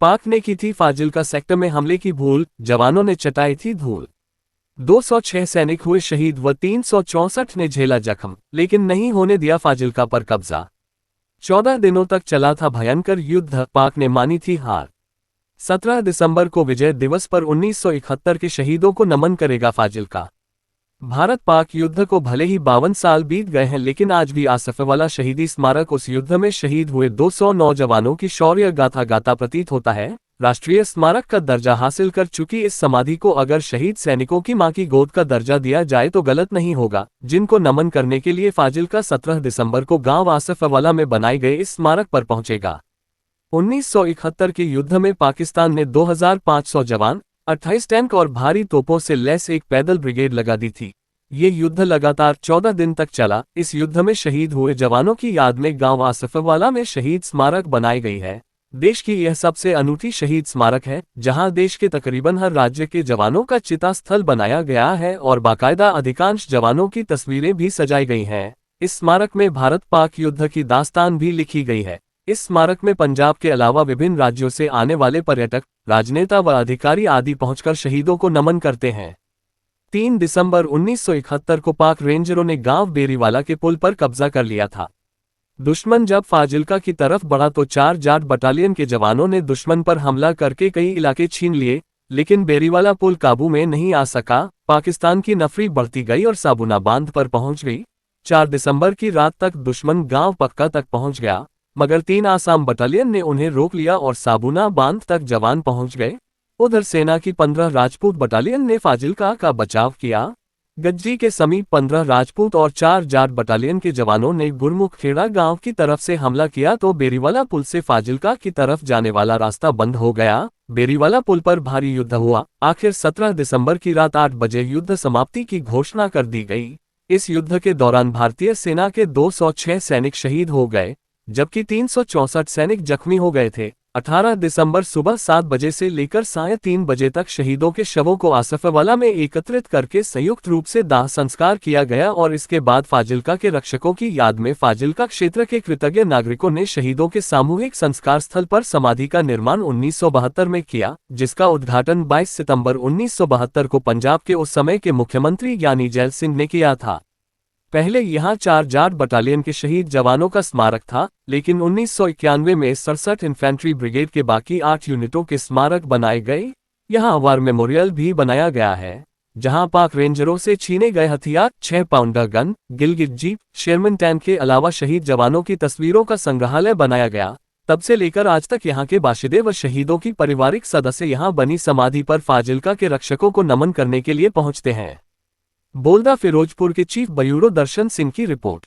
पाक ने की थी फाजिल्का सेक्टर में हमले की भूल, जवानों ने चटाई थी धूल। 206 सैनिक हुए शहीद व 364 ने झेला जख्म, लेकिन नहीं होने दिया फाजिल्का पर कब्जा। 14 दिनों तक चला था भयंकर युद्ध, पाक ने मानी थी हार। 17 दिसंबर को विजय दिवस पर 1971 के शहीदों को नमन करेगा फाजिल्का। भारत पाक युद्ध को भले ही 52 साल बीत गए हैं, लेकिन आज भी आसफवाला शहीदी स्मारक उस युद्ध में शहीद हुए 209 जवानों की शौर्य गाथा गाता प्रतीत होता है। राष्ट्रीय स्मारक का दर्जा हासिल कर चुकी इस समाधि को अगर शहीद सैनिकों की मां की गोद का दर्जा दिया जाए तो गलत नहीं होगा, जिनको नमन करने के लिए फाजिल्का 17 दिसंबर को गांव आसफवाला में बनाए गए इस स्मारक पर पहुंचेगा। 1971 के युद्ध में पाकिस्तान ने 2500 जवान, 28 टैंक और भारी तोपों से लैस एक पैदल ब्रिगेड लगा दी थी। ये युद्ध लगातार 14 दिन तक चला। इस युद्ध में शहीद हुए जवानों की याद में गांव आसफवाला में शहीद स्मारक बनाई गई है। देश की यह सबसे अनूठी शहीद स्मारक है, जहां देश के तकरीबन हर राज्य के जवानों का चिता स्थल बनाया गया है और बाकायदा अधिकांश जवानों की तस्वीरें भी सजाई गई हैं। इस स्मारक में भारत पाक युद्ध की दास्तान भी लिखी गई है। इस स्मारक में पंजाब के अलावा विभिन्न राज्यों से आने वाले पर्यटक, राजनेता व अधिकारी आदि पहुंचकर शहीदों को नमन करते हैं। 3 दिसंबर 1971 को पाक रेंजरों ने गांव बेरीवाला के पुल पर कब्जा कर लिया था। दुश्मन जब फाजिल्का की तरफ बढ़ा तो 4 जाट बटालियन के जवानों ने दुश्मन पर हमला करके कई इलाके छीन लिए, लेकिन बेरीवाला पुल काबू में नहीं आ सका। पाकिस्तान की नफरी बढ़ती गई और साबुना बांध पर पहुंच गई। 4 दिसंबर की रात तक दुश्मन गांव पक्का तक पहुंच गया, मगर 3 आसाम बटालियन ने उन्हें रोक लिया और साबुना बांध तक जवान पहुंच गए। उधर सेना की 15 राजपूत बटालियन ने फाजिल्का का बचाव किया। गज्जी के समीप 15 राजपूत और 4 जाट बटालियन के जवानों ने गुरमुख खेड़ा गांव की तरफ से हमला किया तो बेरीवाला पुल से फाजिल्का की तरफ जाने वाला रास्ता बंद हो गया। बेरीवाला पुल पर भारी युद्ध हुआ। आखिर 17 दिसंबर की रात 8 बजे युद्ध समाप्ति की घोषणा कर दी गई। इस युद्ध के दौरान भारतीय सेना के 206 सैनिक शहीद हो गए, जबकि 364 सैनिक जख्मी हो गए थे। 18 दिसंबर सुबह 7 बजे से लेकर साढ़े 3 बजे तक शहीदों के शवों को आसफवाला में एकत्रित करके संयुक्त रूप से दाह संस्कार किया गया और इसके बाद फाजिल्का के रक्षकों की याद में फाजिल्का क्षेत्र के कृतज्ञ नागरिकों ने शहीदों के सामूहिक संस्कार स्थल पर समाधि का निर्माण 1972 में किया, जिसका उद्घाटन 22 सितंबर 1972 को पंजाब के उस समय के मुख्यमंत्री ज्ञानी जैल सिंह ने किया था। पहले यहाँ 4 जाट बटालियन के शहीद जवानों का स्मारक था, लेकिन 1991 में 67 इन्फेंट्री ब्रिगेड के बाकी 8 यूनिटों के स्मारक बनाए गए। यहाँ वार मेमोरियल भी बनाया गया है, जहाँ पाक रेंजरों से छीने गए हथियार, 6 pounder gun, Gilgit jeep, Sherman tank के अलावा शहीद जवानों की तस्वीरों का संग्रहालय बनाया गया। तब से लेकर आज तक यहाँ के बाशिंदे व शहीदों की पारिवारिक सदस्य यहाँ बनी समाधि पर फाजिल्का के रक्षकों को नमन करने के लिए पहुँचते हैं। बोलदा फिरोजपुर के चीफ ब्यूरो दर्शन सिंह की रिपोर्ट।